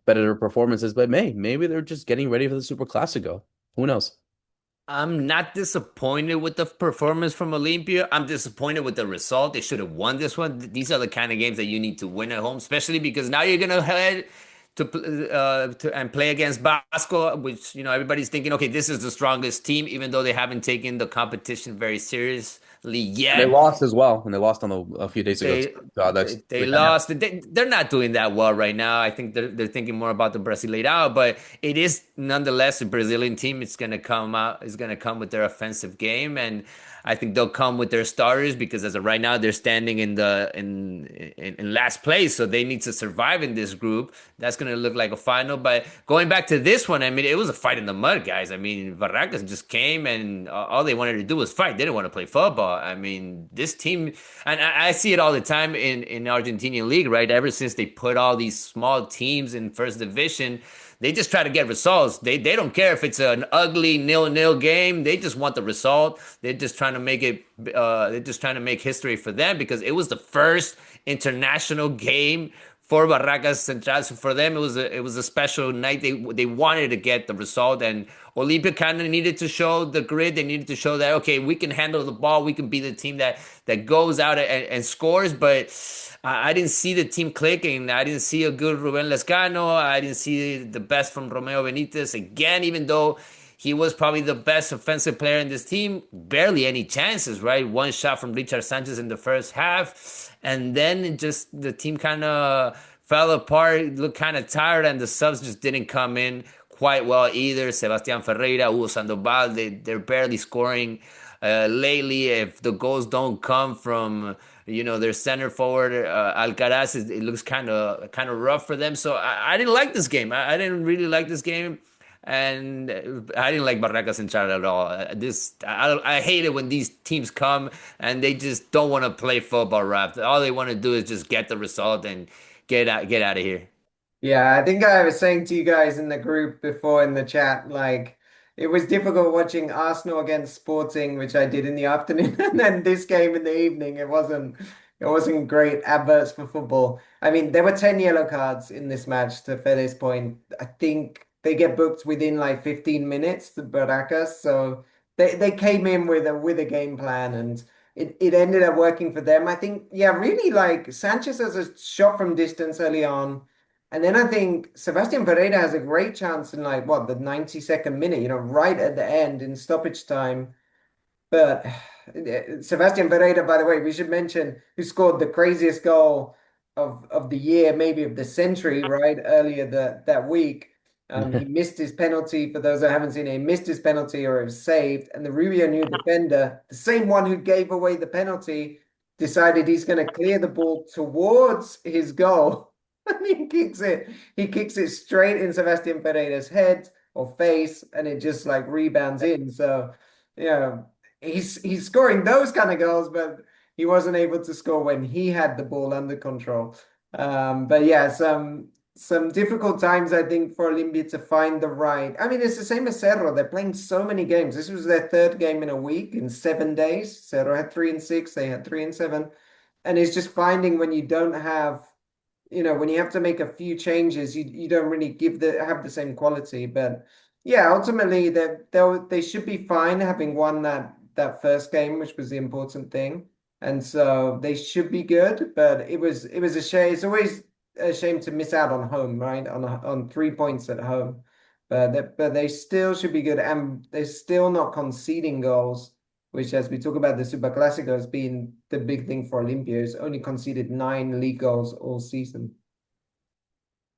better their performances. But maybe they're just getting ready for the Superclasico. Who knows? I'm not disappointed with the performance from Olimpia. I'm disappointed with the result. They should have won this one. These are the kind of games that you need to win at home, especially because now you're gonna head to and play against Basco, which everybody's thinking, okay, this is the strongest team, even though they haven't taken the competition very seriously yet. They lost as well, and they lost on a few days ago. They lost. They're not doing that well right now. I think they're thinking more about the Brasileirao, but it is nonetheless a Brazilian team. It's gonna come out. It's gonna come with their offensive game, and I think they'll come with their starters, because as of right now they're standing in last place, so they need to survive in this group. That's gonna look like a final. But going back to this one, I mean, it was a fight in the mud, guys. I mean, Barracas just came and all they wanted to do was fight. They didn't want to play football. I mean, this team, and I see it all the time in Argentinian league, right? Ever since they put all these small teams in first division, they just try to get results. They don't care if it's an ugly 0-0 game. They just want the result. They're just trying to make it. They're just trying to make history for them because it was the first international game for Barracas Central. So for them, it was a special night. They wanted to get the result, and Olimpia kind of needed to show the grit. They needed to show that okay, we can handle the ball. We can be the team that goes out and scores. But I didn't see the team clicking. I didn't see a good Ruben Lescano. I didn't see the best from Romeo Benitez again, even though he was probably the best offensive player in this team. Barely any chances, right? One shot from Richard Sanchez in the first half. And then it just the team kind of fell apart, looked kind of tired, and the subs just didn't come in quite well either. Sebastian Ferreira, Hugo Sandoval, they're barely scoring lately. If the goals don't come from their center forward Alcaraz, it looks kind of rough for them. So I didn't like this game. I didn't really like this game. And I didn't like Barracas Central at all. I hate it when these teams come and they just don't want to play football, rap. All they want to do is just get the result and get out of here. Yeah, I think I was saying to you guys in the group before in the chat, like it was difficult watching Arsenal against Sporting, which I did in the afternoon, and then this game in the evening. It wasn't great adverts for football. I mean, there were 10 yellow cards in this match, to Fede's point. I think they get booked within like 15 minutes to Baracas. So they came in with a game plan, and it ended up working for them. I think, yeah, really like Sanchez has a shot from distance early on. And then I think Sebastian Pereira has a great chance in like what, the 92nd minute, right at the end in stoppage time. But Sebastian Pereira, by the way, we should mention who scored the craziest goal of the year, maybe of the century, right? Earlier that week. He missed his penalty. For those that haven't seen it, he missed his penalty or it was saved. And the Rubio new defender, the same one who gave away the penalty, decided he's going to clear the ball towards his goal. And he kicks it. He kicks it straight in Sebastian Pereira's head or face, and it just like rebounds in. So, yeah, he's scoring those kind of goals, but he wasn't able to score when he had the ball under control. But yeah, some difficult times I think for Olimpia to find the right. I mean, it's the same as Cerro. They're playing so many games. This was their third game in a week in 7 days. Cerro had 3-6. They had 3-7, and it's just finding when you don't have. When you have to make a few changes, you don't really have the same quality. But yeah, ultimately they should be fine having won that first game, which was the important thing. And so they should be good. But it was a shame. It's always a shame to miss out on home, right? On 3 points at home. But they still should be good, and they're still not conceding goals, which, as we talk about the Superclasico, has been the big thing for Olimpia. It's only conceded 9 league goals all season.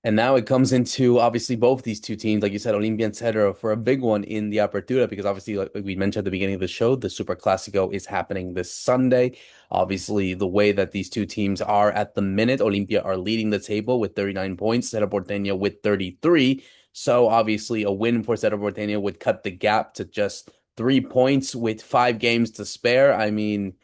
And now it comes into obviously both these two teams, like you said, Olimpia and Cerro, for a big one in the Apertura, because obviously, like we mentioned at the beginning of the show, the Superclasico is happening this Sunday. Obviously, the way that these two teams are at the minute, Olimpia are leading the table with 39 points, Cerro Porteño with 33. So obviously, a win for Cerro Porteño would cut the gap to just 3 points with 5 games to spare. I mean,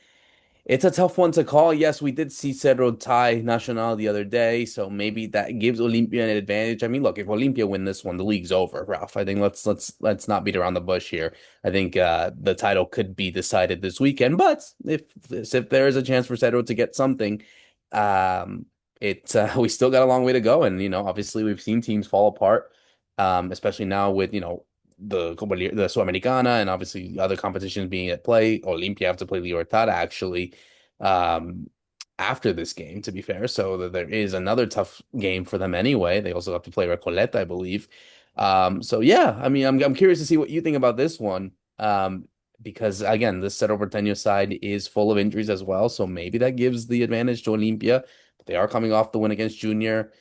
it's a tough one to call. Yes, we did see Cerro tie Nacional the other day, so maybe that gives Olimpia an advantage. I mean, look, if Olimpia win this one, the league's over, Ralph. I think let's not beat around the bush here. I think the title could be decided this weekend, but if there is a chance for Cerro to get something, we still got a long way to go, and obviously we've seen teams fall apart, especially now with the Sudamericana and obviously other competitions being at play. Olimpia have to play Libertad actually after this game, to be fair. So there is another tough game for them anyway. They also have to play Recoleta, I believe. So yeah, I mean, I'm curious to see what you think about this one. Because again, the Cerro Porteño side is full of injuries as well. So maybe that gives the advantage to Olimpia. But they are coming off the win against Junior.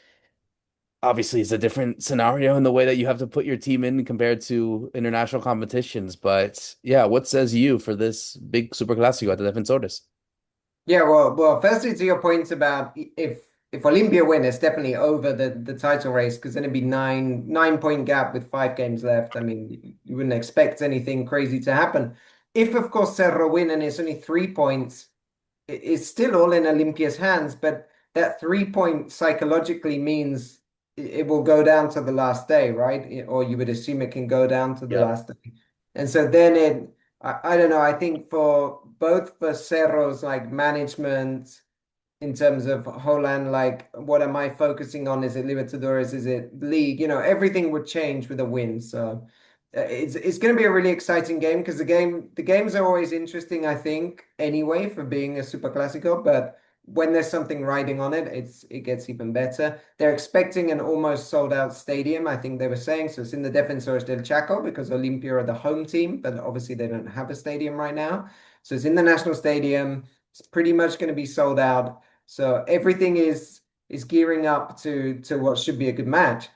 Obviously, it's a different scenario in the way that you have to put your team in compared to international competitions. But yeah, what says you for this big Super Clásico at the Defensores? Yeah, well, firstly to your points about if Olimpia win, it's definitely over the title race because then it'd be 9 point gap with 5 games left. I mean, you wouldn't expect anything crazy to happen. if of course Cerro win and it's only 3 points, it's still all in Olimpia's hands, but that 3 point psychologically means it will go down to the last day, right? Or you would assume it can go down to the Yep. last day. And so then I don't know, I think for both for Cerro's like management in terms of Holland, like what am I focusing on? Is it Libertadores? Is it league? Everything would change with a win. So it's going to be a really exciting game because the games are always interesting, I think, anyway, for being a Superclásico. But when there's something riding on it, it gets even better. They're expecting an almost sold out stadium, I think they were saying. So it's in the Defensores del Chaco because Olimpia are the home team, but obviously they don't have a stadium right now. So it's in the National Stadium. It's pretty much going to be sold out. So everything is gearing up to what should be a good match.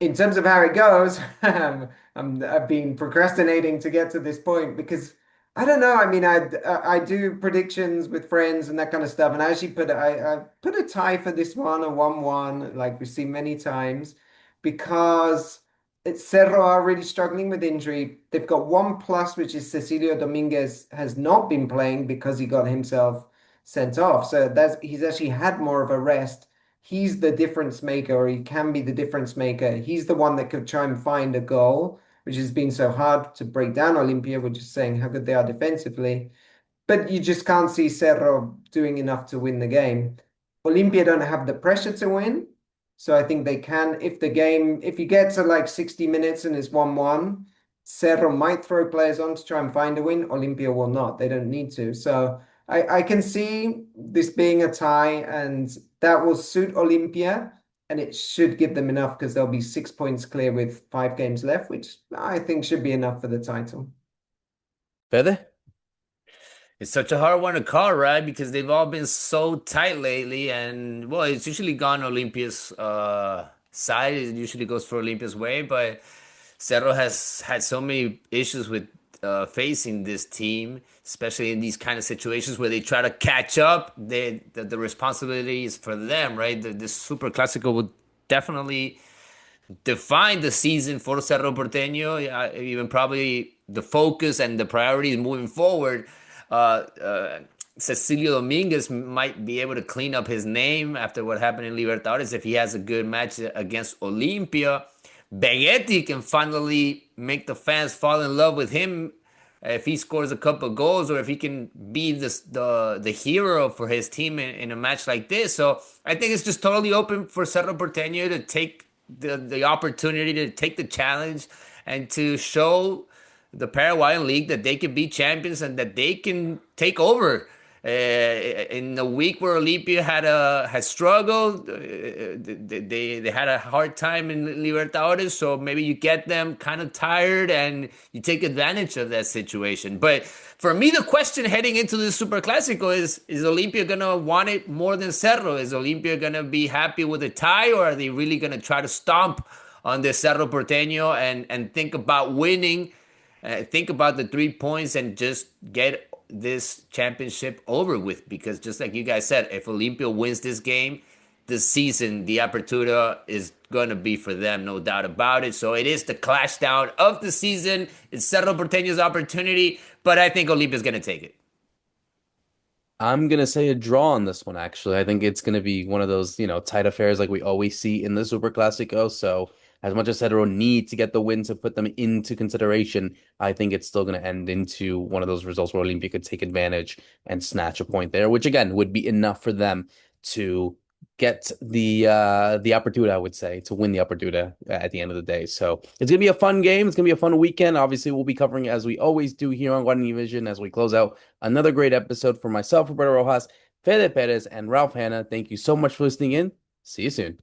In terms of how it goes, I've been procrastinating to get to this point because I don't know. I mean, I do predictions with friends and that kind of stuff, and I actually I put a tie for this one, a 1-1, like we've seen many times, because it's Cerro are really struggling with injury. They've got one plus, which is Cecilio Dominguez has not been playing because he got himself sent off. So he's actually had more of a rest. He's the difference maker, or he can be the difference maker. He's the one that could try and find a goal, which has been so hard to break down Olimpia. We're just saying how good they are defensively. But you just can't see Cerro doing enough to win the game. Olimpia don't have the pressure to win. So I think they can, if you get to like 60 minutes and it's 1-1, Cerro might throw players on to try and find a win. Olimpia will not. They don't need to. So I can see this being a tie, and that will suit Olimpia, and it should give them enough because they'll be 6 points clear with 5 games left, which I think should be enough for the title. Fede? It's such a hard one to call, right? Because they've all been so tight lately, and well, it's usually gone Olympia's side. It usually goes for Olympia's way, but Cerro has had so many issues with facing this team, especially in these kind of situations where they try to catch up. The responsibility is for them, right? The Super Classico will definitely define the season for Cerro Porteño, even probably the focus and the priorities moving forward. Cecilio Dominguez might be able to clean up his name after what happened in Libertadores if he has a good match against Olimpia. Begetti can finally make the fans fall in love with him if he scores a couple of goals, or if he can be the hero for his team in a match like this. So I think it's just totally open for Cerro Porteño to take the opportunity, to take the challenge, and to show the Paraguayan league that they can be champions and that they can take over. In a week where Olimpia had struggled, they had a hard time in Libertadores, so maybe you get them kind of tired and you take advantage of that situation. But for me, the question heading into the Super Clásico is Olimpia gonna want it more than Cerro? Is Olimpia gonna be happy with a tie, or are they really gonna try to stomp on the Cerro Porteño and think about winning? Think about the 3 points and just get this championship over with, because just like you guys said, if Olimpia wins this game, the season, the Apertura is going to be for them, no doubt about it. So it is the clash down of the season. It's Cerro Porteño's opportunity, but I think Olimpia is going to take it. I'm gonna say a draw on this one, actually. I think it's gonna be one of those, tight affairs like we always see in the Super Classico. So as much as Cedro need to get the win to put them into consideration, I think it's still gonna end into one of those results where Olimpia could take advantage and snatch a point there, which again would be enough for them to get the Apertura, I would say, to win the Apertura at the end of the day. So it's gonna be a fun game. It's gonna be a fun weekend. Obviously, we'll be covering it as we always do here on Guarani Vision as we close out another great episode for myself, Roberto Rojas, Fede Perez, and Ralph Hanna. Thank you so much for listening in. See you soon.